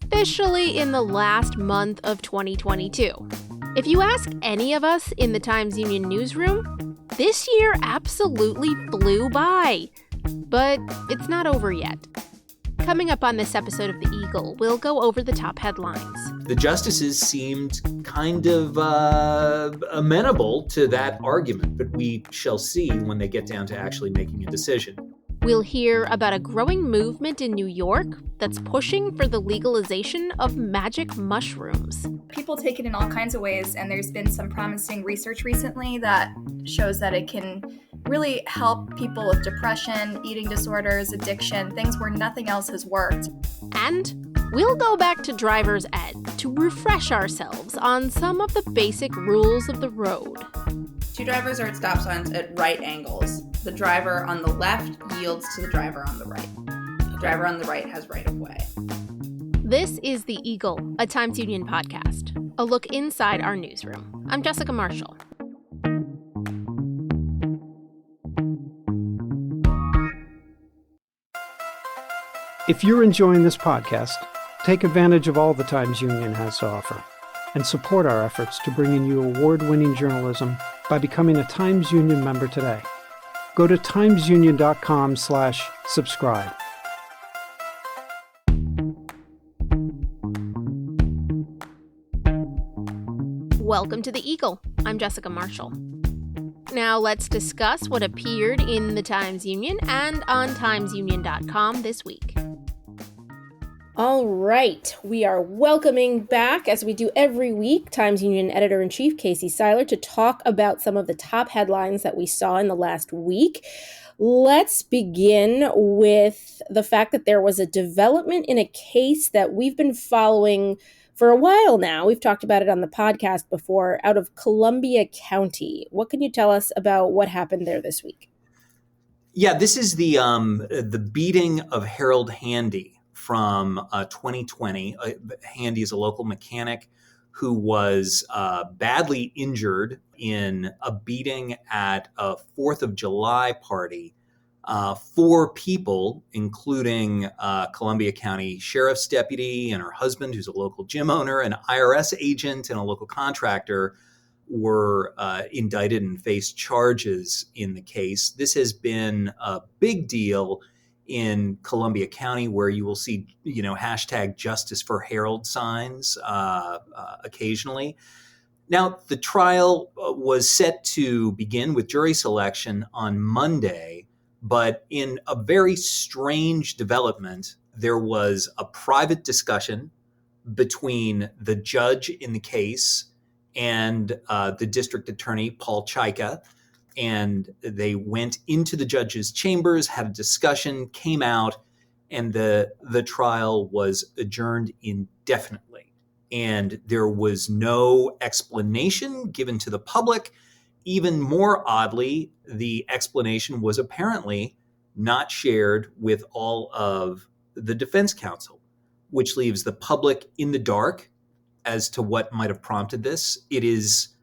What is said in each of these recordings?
officially in the last month of 2022. If you ask any of us in the Times-Union newsroom, this year absolutely flew by. But it's not over yet. Coming up on this episode of The Eagle, we'll go over the top headlines. The justices seemed kind of amenable to that argument, but we shall see when they get down to actually making a decision. We'll hear about a growing movement in New York that's pushing for the legalization of magic mushrooms. People take it in all kinds of ways, and there's been some promising research recently that shows that it can really help people with depression, eating disorders, addiction, things where nothing else has worked. And we'll go back to driver's ed to refresh ourselves on some of the basic rules of the road. Two drivers are at stop signs at right angles. The driver on the left yields to the driver on the right. The driver on the right has right of way. This is The Eagle, a Times-Union podcast, a look inside our newsroom. I'm Jessica Marshall. If you're enjoying this podcast, take advantage of all the Times-Union has to offer and support our efforts to bring in you award-winning journalism by becoming a Times-Union member today. Go to timesunion.com/subscribe. Welcome to The Eagle. I'm Jessica Marshall. Now let's discuss what appeared in the Times-Union and on timesunion.com this week. All right, we are welcoming back, as we do every week, Times-Union Editor-in-Chief Casey Seiler to talk about some of the top headlines that we saw in the last week. Let's begin with the fact that there was a development in a case that we've been following for a while now. We've talked about it on the podcast before, out of Columbia County. What can you tell us about what happened there this week? Yeah, this is the beating of Harold Handy from 2020. Handy is a local mechanic who was badly injured in a beating at a 4th of July party. 4 people, including Columbia County Sheriff's deputy and her husband, who's a local gym owner, an IRS agent, and a local contractor, were indicted and faced charges in the case. This has been a big deal in Columbia County, where you will see, hashtag Justice for Harold signs occasionally. Now, the trial was set to begin with jury selection on Monday, but in a very strange development, there was a private discussion between the judge in the case and the district attorney, Paul Chaika. And they went into the judge's chambers, had a discussion, came out, and the trial was adjourned indefinitely. And there was no explanation given to the public. Even more oddly, the explanation was apparently not shared with all of the defense counsel, which leaves the public in the dark as to what might have prompted this. It is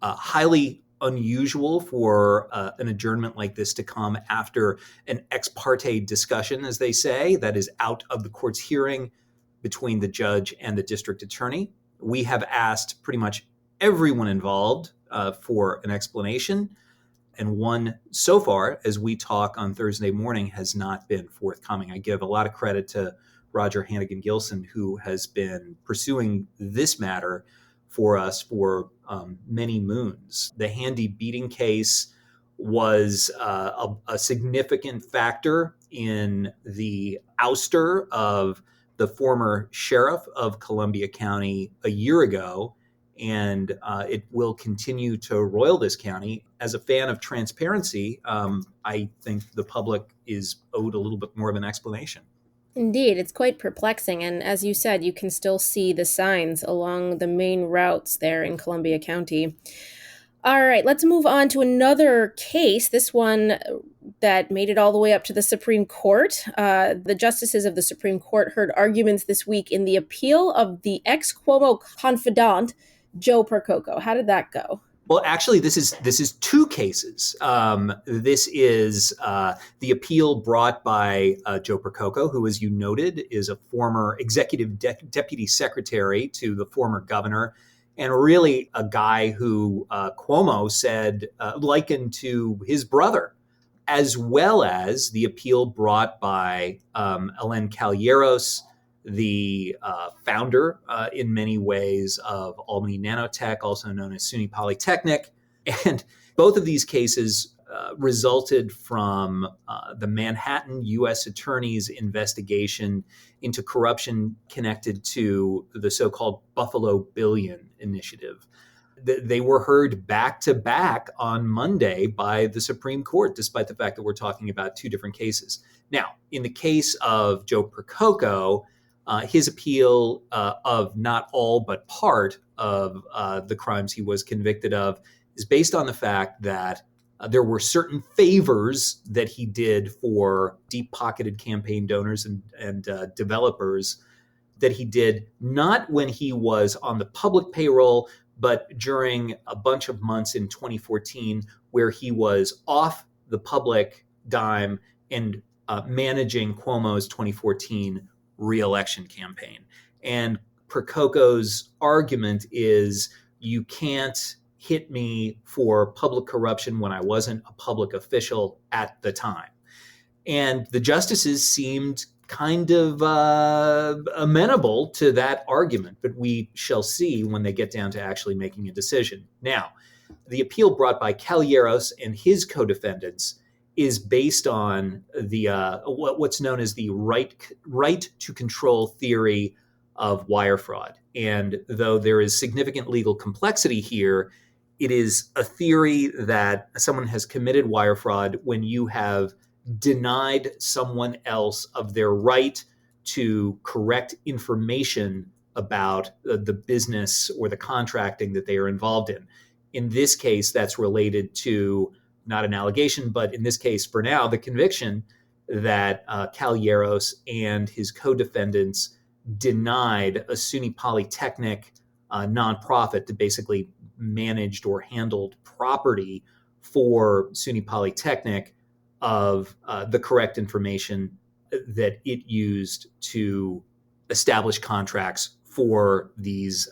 highly unusual for an adjournment like this to come after an ex parte discussion, as they say, that is out of the court's hearing between the judge and the district attorney. We have asked pretty much everyone involved for an explanation, and one so far, as we talk on Thursday morning, has not been forthcoming. I give a lot of credit to Roger Hannigan-Gilson, who has been pursuing this matter for us for many moons. The Handy beating case was a significant factor in the ouster of the former sheriff of Columbia County a year ago, and it will continue to roil this county. As a fan of transparency, I think the public is owed a little bit more of an explanation. Indeed, it's quite perplexing, and as you said, you can still see the signs along the main routes there in Columbia County. All right, let's move on to another case, this one that made it all the way up to the Supreme Court. The justices of the Supreme Court heard arguments this week in the appeal of the ex-Cuomo confidant, Joe Percoco. How did that go? Well, actually, this is two cases. This is the appeal brought by Joe Percoco, who, as you noted, is a former executive deputy secretary to the former governor, and really a guy who Cuomo said likened to his brother, as well as the appeal brought by Elen Calleros, the founder in many ways of Albany Nanotech, also known as SUNY Polytechnic. And both of these cases resulted from the Manhattan U.S. Attorney's investigation into corruption connected to the so-called Buffalo Billion initiative. They were heard back to back on Monday by the Supreme Court, despite the fact that we're talking about two different cases. Now, in the case of Joe Percoco, his appeal of not all but part of the crimes he was convicted of is based on the fact that there were certain favors that he did for deep-pocketed campaign donors and developers that he did not when he was on the public payroll, but during a bunch of months in 2014 where he was off the public dime and managing Cuomo's 2014 re-election campaign. And Percoco's argument is you can't hit me for public corruption when I wasn't a public official at the time. And the justices seemed kind of amenable to that argument, but we shall see when they get down to actually making a decision. Now, the appeal brought by Calleros and his co-defendants is based on the what's known as the right to control theory of wire fraud. And though there is significant legal complexity here, it is a theory that someone has committed wire fraud when you have denied someone else of their right to correct information about the business or the contracting that they are involved in. In this case, that's related to not an allegation, but in this case, for now, the conviction that Calleros and his co-defendants denied a SUNY Polytechnic nonprofit that basically managed or handled property for SUNY Polytechnic of the correct information that it used to establish contracts for these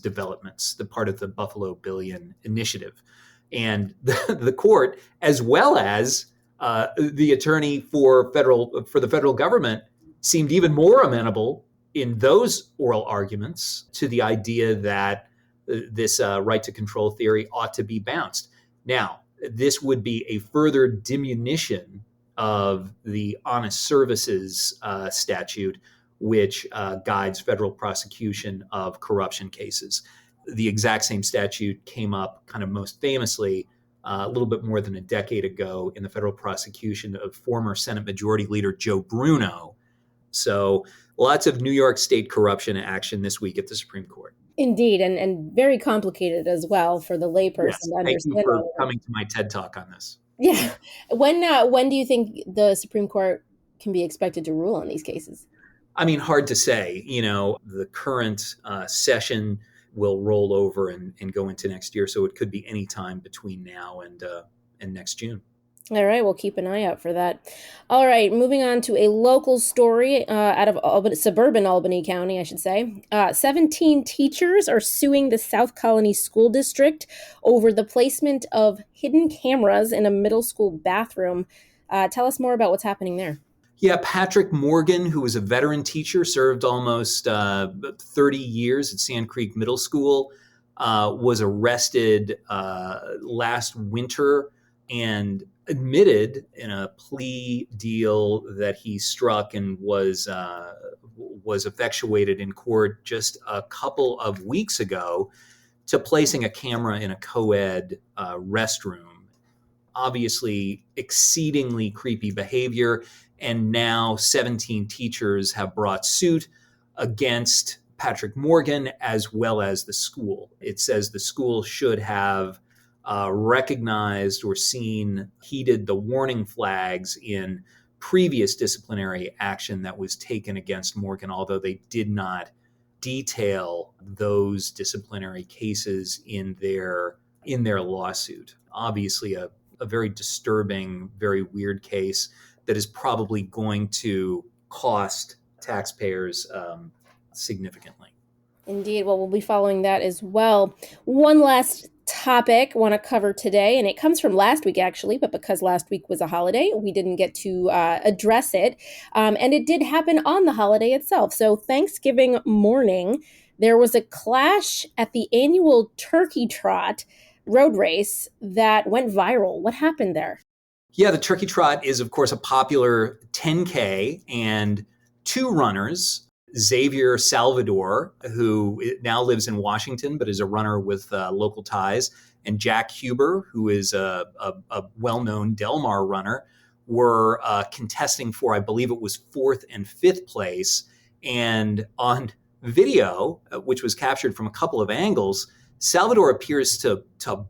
developments, the part of the Buffalo Billion initiative. And the court, as well as the attorney for the federal government, seemed even more amenable in those oral arguments to the idea that this right to control theory ought to be bounced. Now, this would be a further diminution of the honest services statute, which guides federal prosecution of corruption cases. The exact same statute came up kind of most famously a little bit more than a decade ago in the federal prosecution of former Senate Majority Leader Joe Bruno. So lots of New York State corruption action this week at the Supreme Court. Indeed, and very complicated as well for the layperson to understand. Thank you for coming to my TED Talk on this. Yeah. When do you think the Supreme Court can be expected to rule on these cases? I mean, hard to say. You know, the current session will roll over and go into next year, so it could be any time between now and next June. All right, we'll keep an eye out for that. All right, moving on to a local story out of suburban Albany County, I should say. 17 teachers are suing the South Colony School District over the placement of hidden cameras in a middle school bathroom. Tell us more about what's happening there. Yeah, Patrick Morgan, who was a veteran teacher, served almost 30 years at Sand Creek Middle School, was arrested last winter and admitted in a plea deal that he struck and was effectuated in court just a couple of weeks ago to placing a camera in a co-ed restroom. Obviously, exceedingly creepy behavior. And now 17 teachers have brought suit against Patrick Morgan as well as the school. It says the school should have recognized or heeded the warning flags in previous disciplinary action that was taken against Morgan, although they did not detail those disciplinary cases in their in their lawsuit. Obviously, a very disturbing, very weird case that is probably going to cost taxpayers significantly. Indeed. Well, we'll be following that as well. One last topic I want to cover today, and it comes from last week, actually, but because last week was a holiday, we didn't get to address it. And it did happen on the holiday itself. So Thanksgiving morning, there was a clash at the annual Turkey Trot road race that went viral. What happened there? Yeah, the Turkey Trot is, of course, a popular 10K, and two runners, Xavier Salvador, who now lives in Washington but is a runner with local ties, and Jack Huber, who is a well-known Del Mar runner, were contesting for, I believe it was 4th and 5th place. And on video, which was captured from a couple of angles, Salvador appears to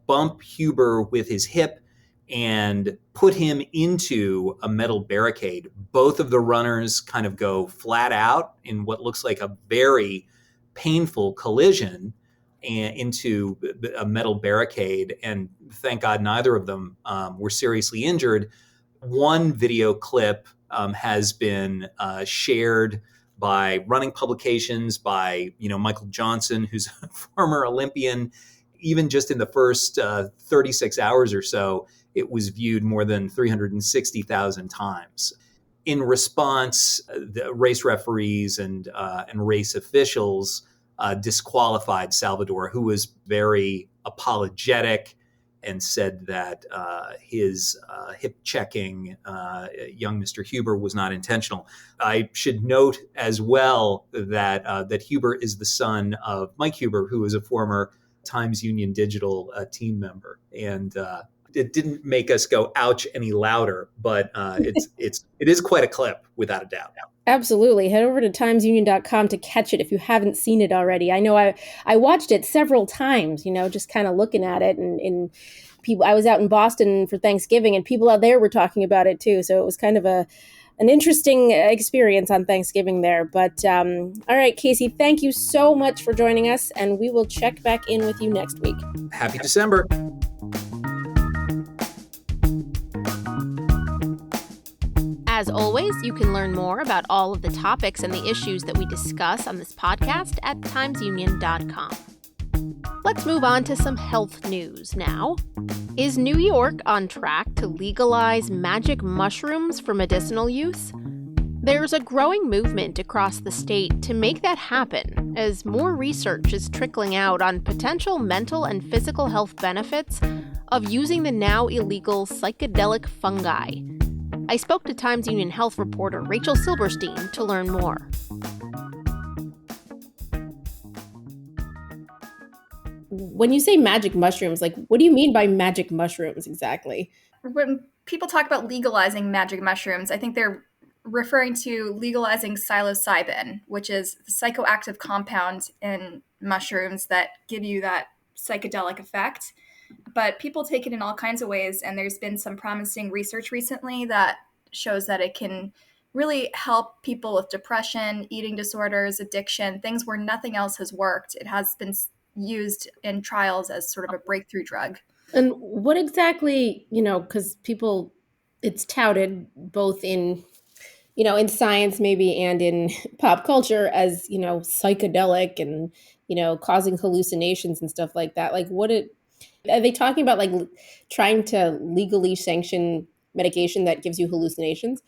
bump Huber with his hip and put him into a metal barricade. Both of the runners kind of go flat out in what looks like a very painful collision into a metal barricade. And thank God neither of them were seriously injured. One video clip has been shared by running publications, by Michael Johnson, who's a former Olympian. Even just in the first 36 hours or so, it was viewed more than 360,000 times. In response, the race referees and race officials disqualified Salvador, who was very apologetic and said that his hip checking young Mr. Huber was not intentional. I should note as well that Huber is the son of Mike Huber, who is a former Times Union Digital team member, and it didn't make us go ouch any louder, but it is quite a clip without a doubt. Absolutely. Head over to timesunion.com to catch it if you haven't seen it already. I know I watched it several times, just kind of looking at it, and people. I was out in Boston for Thanksgiving, and people out there were talking about it too. So it was kind of an interesting experience on Thanksgiving there. But all right, Casey, thank you so much for joining us, and we will check back in with you next week. Happy December. As always, you can learn more about all of the topics and the issues that we discuss on this podcast at timesunion.com. Let's move on to some health news now. Is New York on track to legalize magic mushrooms for medicinal use? There's a growing movement across the state to make that happen, as more research is trickling out on potential mental and physical health benefits of using the now illegal psychedelic fungi. I spoke to Times Union health reporter Rachel Silberstein to learn more. When you say magic mushrooms, what do you mean by magic mushrooms exactly? When people talk about legalizing magic mushrooms, I think they're referring to legalizing psilocybin, which is the psychoactive compound in mushrooms that give you that psychedelic effect. But people take it in all kinds of ways, and there's been some promising research recently that shows that it can really help people with depression, eating disorders, addiction, things where nothing else has worked. It has been used in trials as sort of a breakthrough drug. And what exactly, because people, it's touted both in science maybe and in pop culture as, psychedelic and, causing hallucinations and stuff like that. Are they talking about trying to legally sanction medication that gives you hallucinations?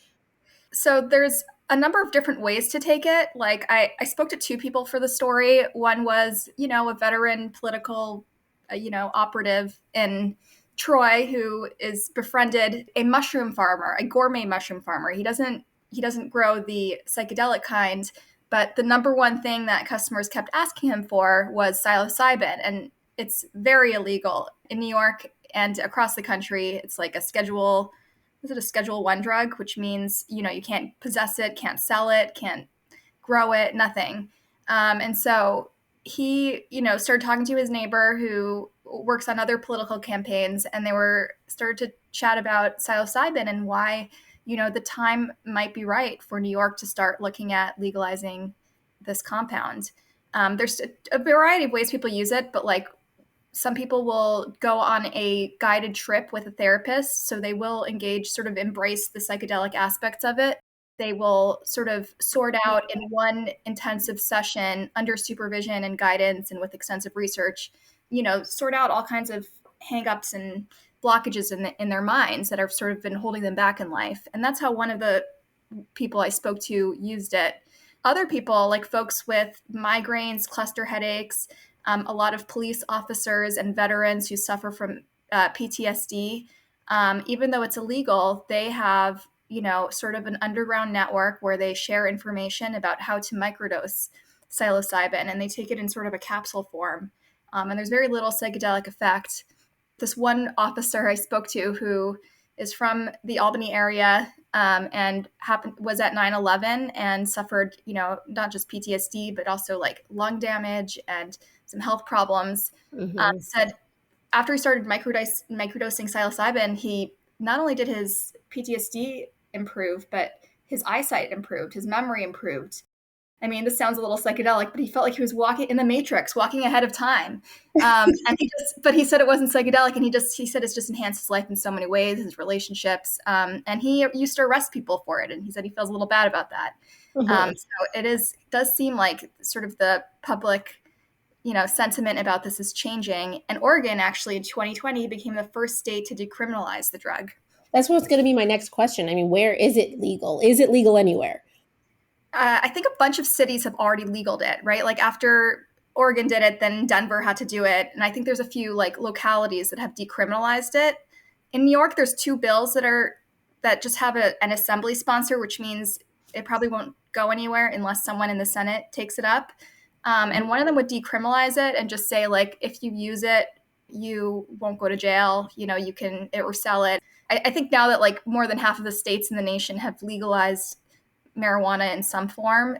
So there's a number of different ways to take it. I spoke to two people for the story. One was, a veteran political, operative in Troy who is befriended a mushroom farmer, a gourmet mushroom farmer. He doesn't grow the psychedelic kind, but the number one thing that customers kept asking him for was psilocybin, and it's very illegal in New York and across the country. It's like a Schedule 1 drug, which means, you can't possess it, can't sell it, can't grow it, nothing. And so he, started talking to his neighbor who works on other political campaigns, and they started to chat about psilocybin and why, the time might be right for New York to start looking at legalizing this compound. There's a variety of ways people use it, but Some people will go on a guided trip with a therapist, so they will engage, sort of embrace the psychedelic aspects of it. They will sort of sort out in one intensive session under supervision and guidance and with extensive research, sort out all kinds of hangups and blockages in their minds that have sort of been holding them back in life. And that's how one of the people I spoke to used it. Other people, like folks with migraines, cluster headaches, a lot of police officers and veterans who suffer from PTSD, even though it's illegal, they have, sort of an underground network where they share information about how to microdose psilocybin, and they take it in sort of a capsule form. And there's very little psychedelic effect. This one officer I spoke to, who is from the Albany area, and was at 9/11 and suffered, not just PTSD, but also like lung damage and some health problems, said after he started microdosing psilocybin, he not only did his PTSD improve, but his eyesight improved, his memory improved. I mean, this sounds a little psychedelic, but he felt like he was walking in the Matrix, walking ahead of time. But he said it wasn't psychedelic, and he said it's just enhanced his life in so many ways, his relationships. And he used to arrest people for it, and he said he feels a little bad about that. So it does seem like sort of the public, sentiment about this is changing. And Oregon actually in 2020 became the first state to decriminalize the drug. That's what's going to be my next question. I mean, where is it legal? Is it legal anywhere? I think a bunch of cities have already legaled it, right? Like after Oregon did it, then Denver had to do it. And I think there's a few like localities that have decriminalized it. In New York, there's 2 bills that just have an assembly sponsor, which means it probably won't go anywhere unless someone in the Senate takes it up. And one of them would decriminalize it and just say, like, if you use it, you won't go to jail. You can or sell it. I think now that like more than half of the states in the nation have legalized marijuana in some form,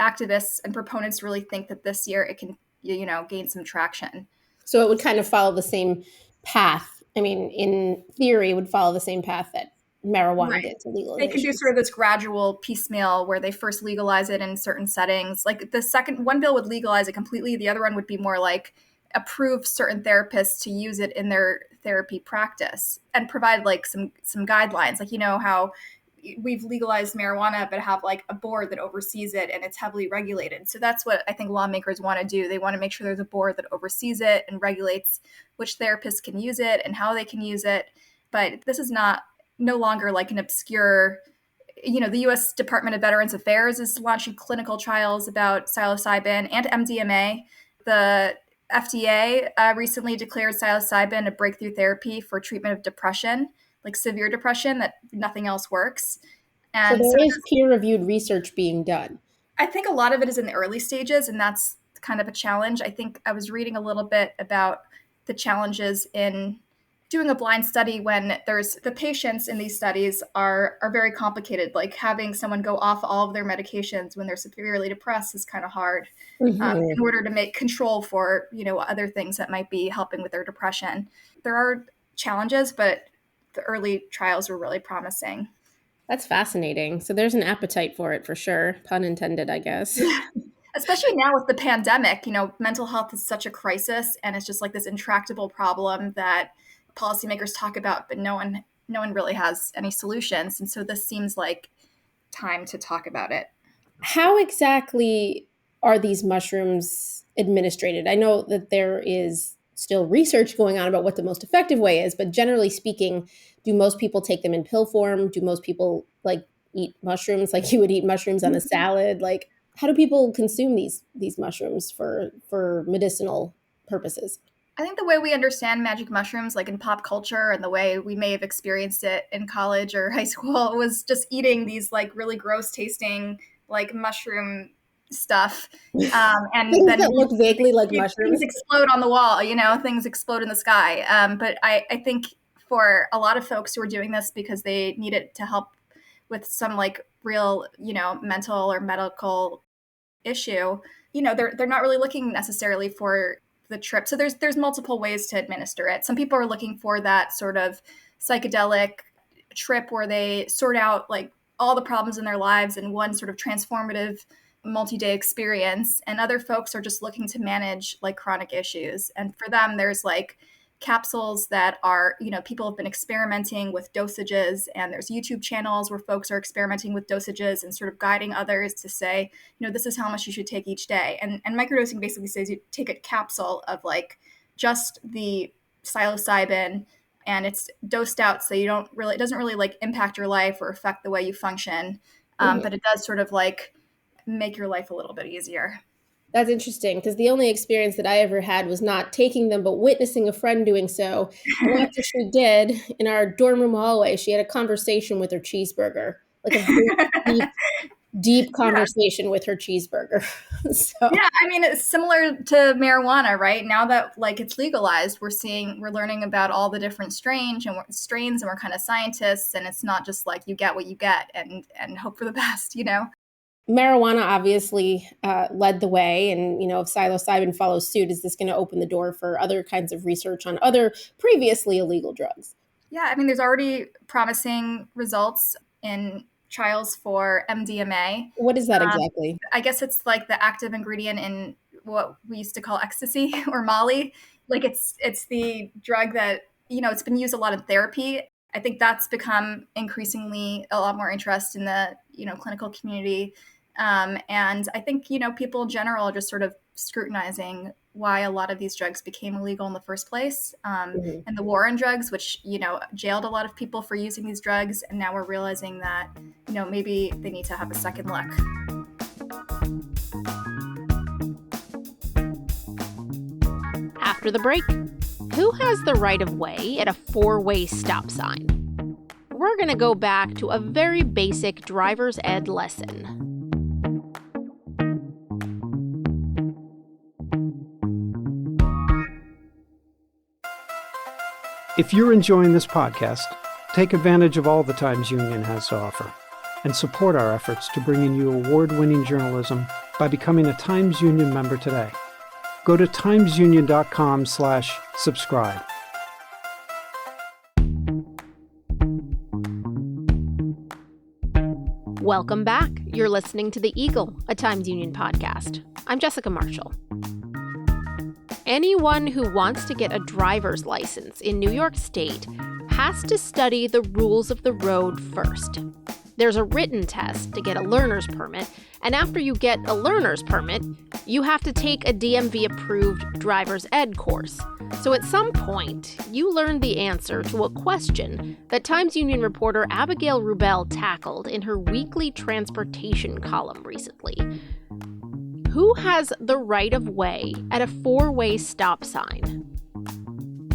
activists and proponents really think that this year it can, gain some traction. So it would kind of follow the same path. I mean, in theory, it would follow the same path that marijuana did to legalization. They can do sort of this gradual piecemeal where they first legalize it in certain settings. Like the second one bill would legalize it completely. The other one would be more like approve certain therapists to use it in their therapy practice and provide like some guidelines. Like, how we've legalized marijuana, but have like a board that oversees it and it's heavily regulated. So that's what I think lawmakers want to do. They want to make sure there's a board that oversees it and regulates which therapists can use it and how they can use it. But this is no longer like an obscure, the U.S. Department of Veterans Affairs is launching clinical trials about psilocybin and MDMA. The FDA recently declared psilocybin a breakthrough therapy for treatment of depression, like severe depression, that nothing else works. And so there is peer-reviewed research being done. I think a lot of it is in the early stages, and that's kind of a challenge. I think I was reading a little bit about the challenges in doing a blind study when the patients in these studies are very complicated. Like having someone go off all of their medications when they're severely depressed is kind of hard in order to make control for, other things that might be helping with their depression. There are challenges, but the early trials were really promising. That's fascinating. So there's an appetite for it for sure. Pun intended, I guess. Especially now with the pandemic, mental health is such a crisis, and it's just like this intractable problem that policymakers talk about, but no one really has any solutions. And so this seems like time to talk about it. How exactly are these mushrooms administrated? I know that there is still research going on about what the most effective way is, but generally speaking, do most people take them in pill form? Do most people like eat mushrooms like you would eat mushrooms on a salad? Like, how do people consume these mushrooms for medicinal purposes? I think the way we understand magic mushrooms, like in pop culture, and the way we may have experienced it in college or high school, was just eating these like really gross tasting like mushroom stuff, and things then that look vaguely like mushrooms. Things explode on the wall, things explode in the sky. But I think for a lot of folks who are doing this because they need it to help with some like real, mental or medical issue, they're not really looking necessarily for the trip. So there's multiple ways to administer it. Some people are looking for that sort of psychedelic trip where they sort out like all the problems in their lives in one sort of transformative multi-day experience, and other folks are just looking to manage like chronic issues. And for them, there's like capsules that are, people have been experimenting with dosages, and there's YouTube channels where folks are experimenting with dosages and sort of guiding others to say, this is how much you should take each day. And microdosing basically says you take a capsule of like just the psilocybin, and it's dosed out so it doesn't really like impact your life or affect the way you function. But it does sort of like make your life a little bit easier. That's interesting, because the only experience that I ever had was not taking them, but witnessing a friend doing so. And after she did, in our dorm room hallway, she had a conversation with her cheeseburger, like a very deep conversation with her cheeseburger. Yeah, I mean, it's similar to marijuana, right? Now that like it's legalized, we're learning about all the different strains, and we're kind of scientists, and it's not just like you get what you get and hope for the best, Marijuana obviously led the way, and if psilocybin follows suit, is this going to open the door for other kinds of research on other previously illegal drugs? Yeah, I mean, there's already promising results in trials for MDMA. What is that exactly? I guess it's like the active ingredient in what we used to call ecstasy or Molly. Like it's the drug that, it's been used a lot in therapy. I think that's become increasingly a lot more interest in the, clinical community. And I think, people in general are just sort of scrutinizing why a lot of these drugs became illegal in the first place. And the war on drugs, which, jailed a lot of people for using these drugs. And now we're realizing that, maybe they need to have a second look. After the break, who has the right of way at a 4-way stop sign? We're going to go back to a very basic driver's ed lesson. If you're enjoying this podcast, take advantage of all the Times Union has to offer and support our efforts to bring you award-winning journalism by becoming a Times Union member today. Go to timesunion.com/subscribe. Welcome back. You're listening to The Eagle, a Times Union podcast. I'm Jessica Marshall. Anyone who wants to get a driver's license in New York State has to study the rules of the road first. There's a written test to get a learner's permit, and after you get a learner's permit, you have to take a DMV-approved driver's ed course. So at some point, you learn the answer to a question that Times Union reporter Abigail Rubel tackled in her weekly transportation column recently. Who has the right of way at a 4-way stop sign?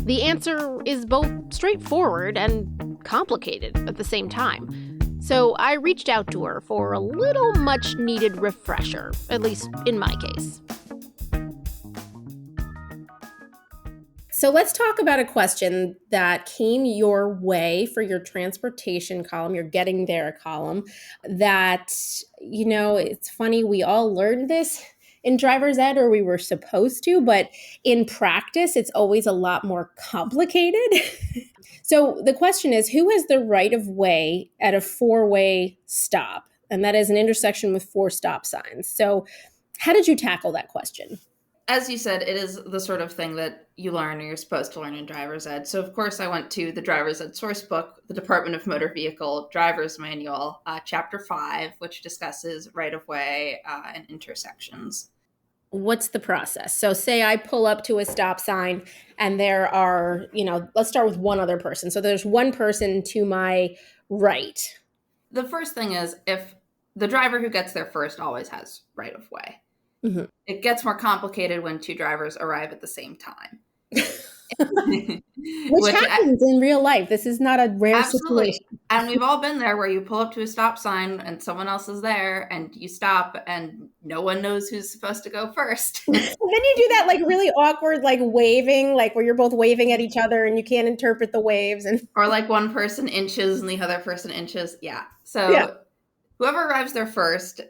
The answer is both straightforward and complicated at the same time. So I reached out to her for a little much-needed refresher, at least in my case. So let's talk about a question that came your way for your transportation column, your Getting There column, that, it's funny, we all learned this in driver's ed, or we were supposed to, but in practice, it's always a lot more complicated. So the question is, who has the right of way at a 4-way stop? And that is an intersection with 4 stop signs. So how did you tackle that question? As you said, it is the sort of thing that you learn or you're supposed to learn in driver's ed. So, of course, I went to the driver's ed source book, the Department of Motor Vehicle Driver's Manual, Chapter 5, which discusses right-of-way and intersections. What's the process? So say I pull up to a stop sign and there are, let's start with one other person. So there's one person to my right. The first thing is, if the driver who gets there first always has right-of-way. Mm-hmm. It gets more complicated when 2 drivers arrive at the same time. Which happens in real life. This is not a rare situation. And we've all been there where you pull up to a stop sign and someone else is there and you stop and no one knows who's supposed to go first. Then you do that like really awkward, like waving, like where you're both waving at each other and you can't interpret the waves. Or like one person inches and the other person inches. Yeah. So whoever arrives there first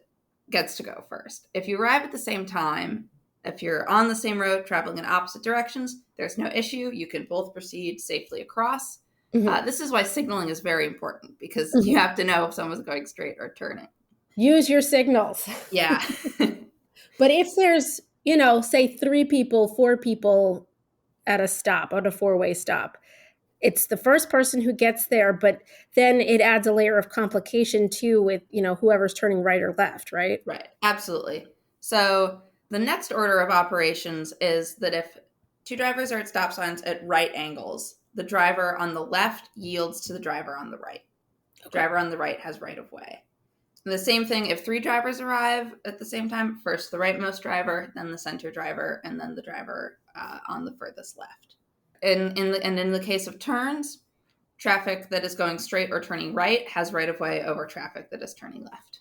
gets to go first. If you arrive at the same time, if you're on the same road traveling in opposite directions, there's no issue. You can both proceed safely across. Mm-hmm. This is why signaling is very important, because you have to know if someone's going straight or turning. Use your signals. Yeah. But if there's, say 3 people, 4 people at a stop, at a 4-way stop, it's the first person who gets there, but then it adds a layer of complication too with, whoever's turning right or left, right? Right. Absolutely. So the next order of operations is that if 2 drivers are at stop signs at right angles, the driver on the left yields to the driver on the right. Okay. Driver on the right has right of way. The same thing if 3 drivers arrive at the same time, first the rightmost driver, then the center driver, and then the driver on the furthest left. And in the case of turns, traffic that is going straight or turning right has right of way over traffic that is turning left.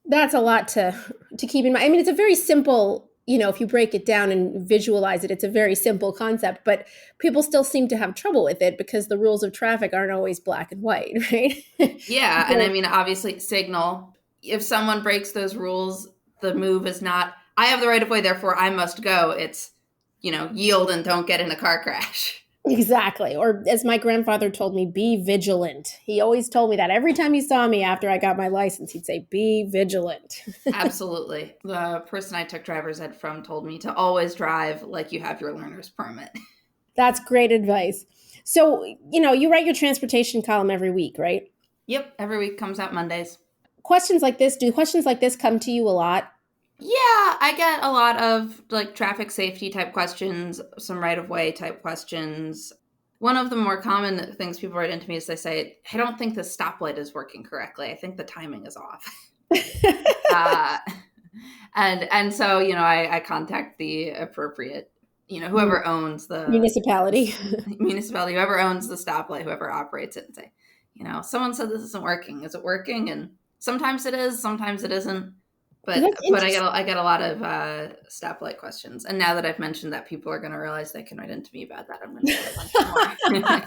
That's a lot to keep in mind. I mean, it's a very simple, if you break it down and visualize it, it's a very simple concept, but people still seem to have trouble with it because the rules of traffic aren't always black and white, right? Yeah. And I mean, obviously signal, if someone breaks those rules, the move is not, I have the right of way, therefore I must go. It's, yield and don't get in a car crash. Exactly. Or as my grandfather told me, be vigilant. He always told me that every time he saw me after I got my license, he'd say, be vigilant. Absolutely. The person I took driver's ed from told me to always drive like you have your learner's permit. That's great advice. So, you write your transportation column every week, right? Yep. Every week comes out Mondays. Do questions like this come to you a lot? Yeah, I get a lot of traffic safety type questions, some right of way type questions. One of the more common things people write into me is they say, I don't think the stoplight is working correctly. I think the timing is off. And so, I contact the appropriate, whoever owns the municipality, whoever owns the stoplight, whoever operates it, and say, someone said this isn't working. Is it working? And sometimes it is, sometimes it isn't. But I get a lot of stoplight questions, and now that I've mentioned that, people are going to realize they can write into me about that. I'm going to get a bunch more.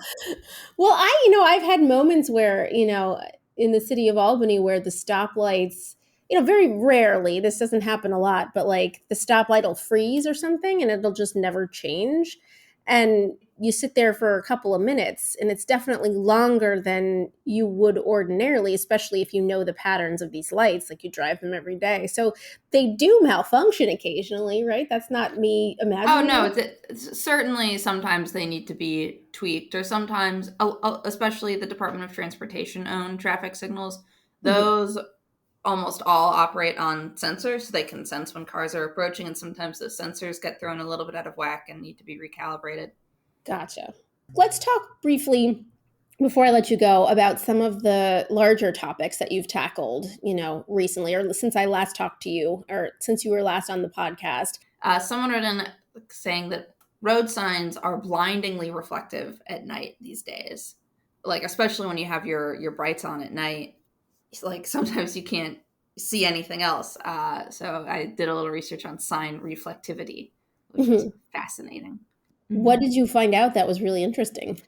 Well, I've had moments where in the city of Albany where the stoplights, very rarely, this doesn't happen a lot, but the stoplight will freeze or something, and it'll just never change, and you sit there for a couple of minutes, and it's definitely longer than you would ordinarily, especially if you know the patterns of these lights, you drive them every day. So they do malfunction occasionally, right? That's not me imagining. Oh, no, it's certainly sometimes they need to be tweaked, or sometimes, especially the Department of Transportation owned traffic signals, those almost all operate on sensors, so they can sense when cars are approaching, and sometimes those sensors get thrown a little bit out of whack and need to be recalibrated. Gotcha. Let's talk briefly, before I let you go, about some of the larger topics that you've tackled, recently, or since I last talked to you, or since you were last on the podcast. Someone wrote in saying that road signs are blindingly reflective at night these days. Especially when you have your brights on at night, sometimes you can't see anything else. So I did a little research on sign reflectivity, which is fascinating. What did you find out that was really interesting?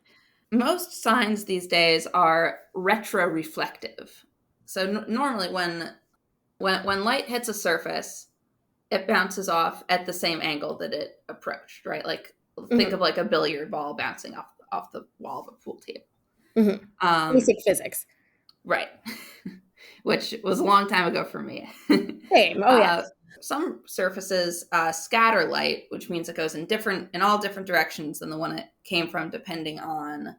Most signs these days are retroreflective. So normally when light hits a surface, it bounces off at the same angle that it approached, right? Think of a billiard ball bouncing off the wall of a pool table. Basic physics. Right. Which was a long time ago for me. Same. Oh, yeah. Some surfaces scatter light, which means it goes in all different directions than the one it came from, depending on,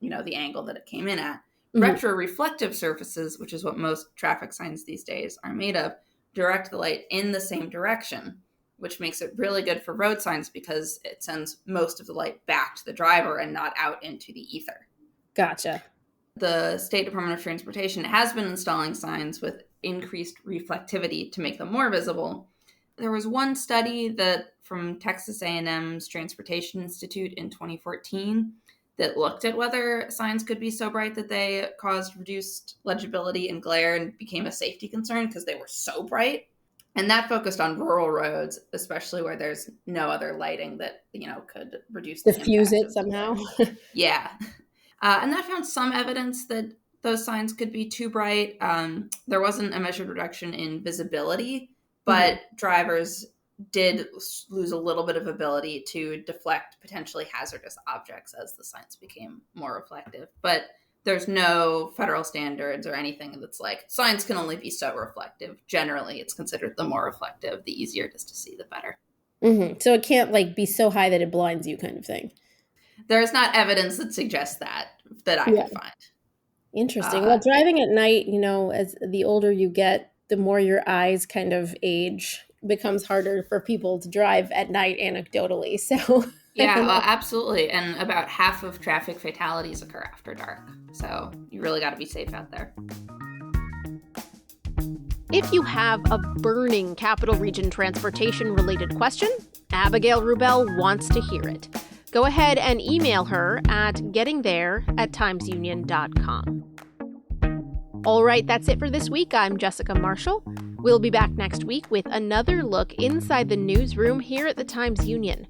the angle that it came in at. Retroreflective surfaces, which is what most traffic signs these days are made of, direct the light in the same direction, which makes it really good for road signs because it sends most of the light back to the driver and not out into the ether. Gotcha. The State Department of Transportation has been installing signs with increased reflectivity to make them more visible. There was one study that from Texas A&M's Transportation Institute in 2014 that looked at whether signs could be so bright that they caused reduced legibility and glare and became a safety concern because they were so bright. And that focused on rural roads, especially where there's no other lighting that, could reduce the diffuse it somehow. Yeah. And that found some evidence that those signs could be too bright. There wasn't a measured reduction in visibility, but drivers did lose a little bit of ability to deflect potentially hazardous objects as the signs became more reflective. But There's no federal standards or anything that's like, science can only be so reflective. Generally, it's considered the more reflective, the easier it is to see, the better. Mm-hmm. So it can't like be so high that it blinds you kind of thing. There's not evidence that suggests that I could find. Interesting. Well, driving at night, you know, as the older you get, the more your eyes kind of age, becomes harder for people to drive at night anecdotally. So yeah, absolutely. And about half of traffic fatalities occur after dark. So you really got to be safe out there. If you have a burning Capital Region transportation related question, Abigail Rubel wants to hear it. Go ahead and email her at gettingthere@timesunion.com. All right, that's it for this week. I'm Jessica Marshall. We'll be back next week with another look inside the newsroom here at the Times-Union.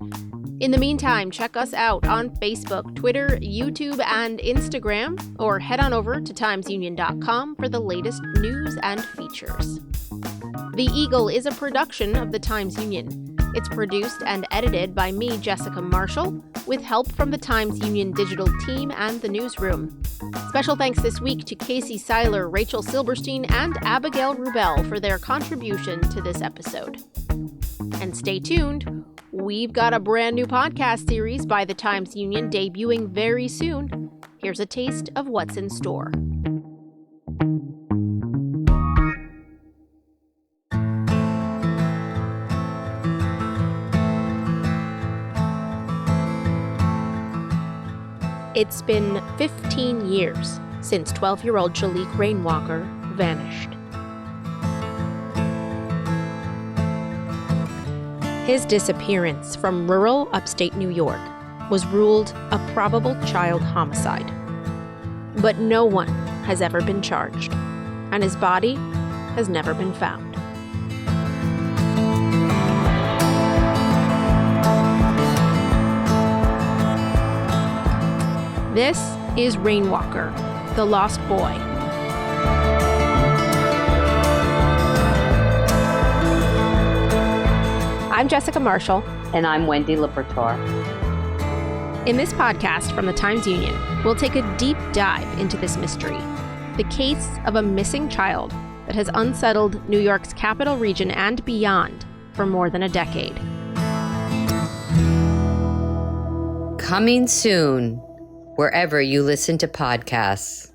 In the meantime, check us out on Facebook, Twitter, YouTube, and Instagram, or head on over to timesunion.com for the latest news and features. The Eagle is a production of the Times-Union. It's produced and edited by me, Jessica Marshall, with help from the Times-Union digital team and the newsroom. Special thanks this week to Casey Seiler, Rachel Silberstein, and Abigail Rubel for their contribution to this episode. And stay tuned. We've got a brand new podcast series by the Times-Union debuting very soon. Here's a taste of what's in store. It's been 15 years since 12-year-old Shalik Rainwalker vanished. His disappearance from rural upstate New York was ruled a probable child homicide. But no one has ever been charged, and his body has never been found. This is Rainwalker, the Lost Boy. I'm Jessica Marshall. And I'm Wendy Libertor. In this podcast from the Times-Union, we'll take a deep dive into this mystery, the case of a missing child that has unsettled New York's Capital Region and beyond for more than a decade. Coming soon, wherever you listen to podcasts.